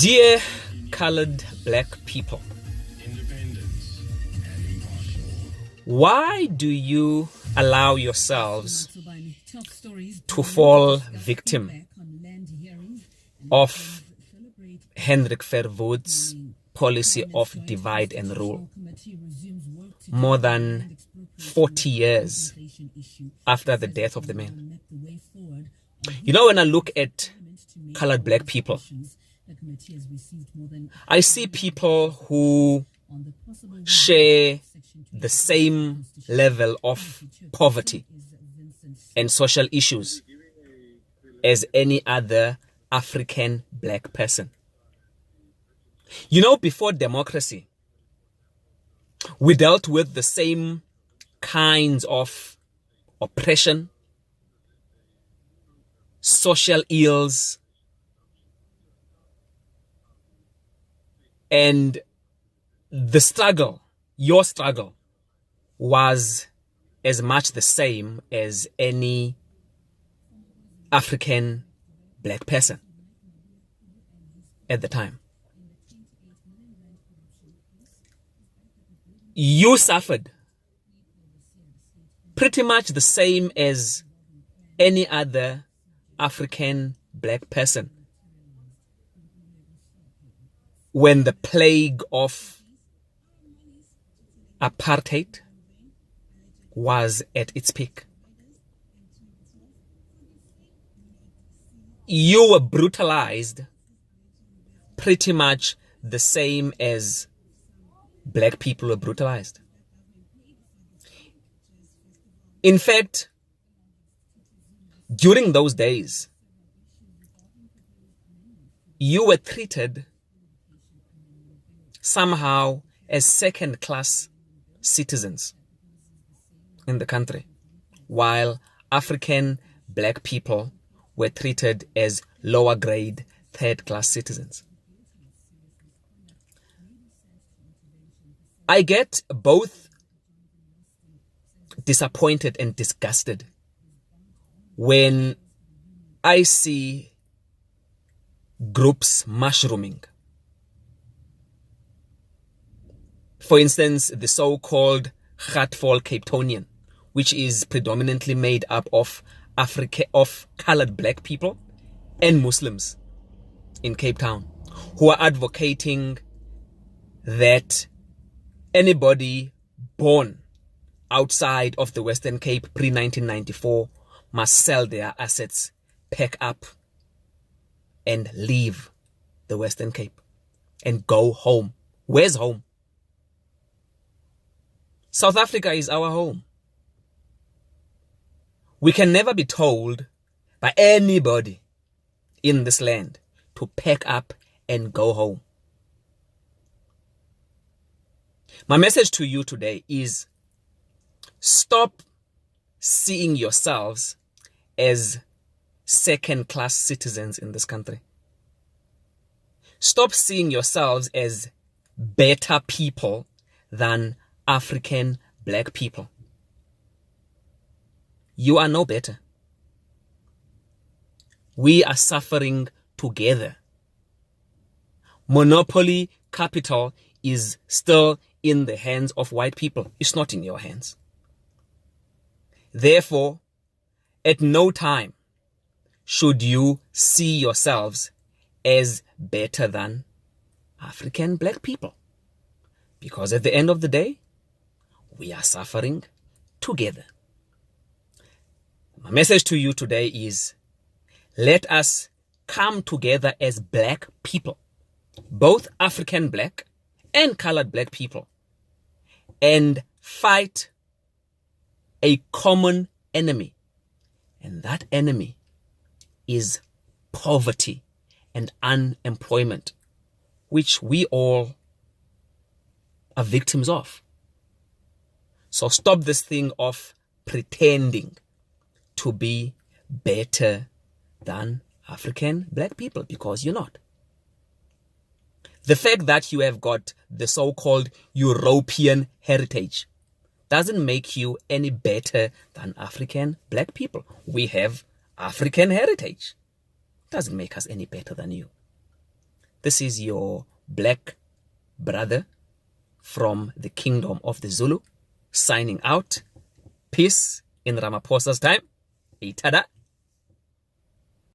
Dear colored black people, why do you allow yourselves to fall victim of Hendrik Verwoerd's policy of divide and rule more than 40 years after the death of the man? You know, when I look at colored black people, I see people who share the same level of poverty and social issues as any other African black person. You know, before democracy, we dealt with the same kinds of oppression, social ills, and the struggle, your struggle, was as much the same as any African black person at the time. You suffered pretty much the same as any other African black person when the plague of apartheid was at its peak. You were brutalized pretty much the same as black people were brutalized. In fact, during those days, you were treated somehow as second-class citizens in the country, while African black people were treated as lower-grade, third-class citizens. I get both disappointed and disgusted when I see groups mushrooming. For instance, the so-called Gatfall Capetonian, which is predominantly made up of colored black people and Muslims in Cape Town, who are advocating that anybody born outside of the Western Cape pre-1994 must sell their assets, pack up, and leave the Western Cape and go home. Where's home? South Africa is our home. We can never be told by anybody in this land to pack up and go home. My message to you today is stop seeing yourselves as second-class citizens in this country. Stop seeing yourselves as better people than African black people. You are no better. We are suffering together. Monopoly capital is still in the hands of white people. It's not in your hands. Therefore, at no time should you see yourselves as better than African black people. Because at the end of the day, we are suffering together. My message to you today is, let us come together as black people, both African black and colored black people, and fight a common enemy. And that enemy is poverty and unemployment, which we all are victims of. So stop this thing of pretending to be better than African black people, because you're not. The fact that you have got the so-called European heritage doesn't make you any better than African black people. We have African heritage. Doesn't make us any better than you. This is your black brother from the kingdom of the Zulu, signing out. Peace in Ramaphosa's time. Itada.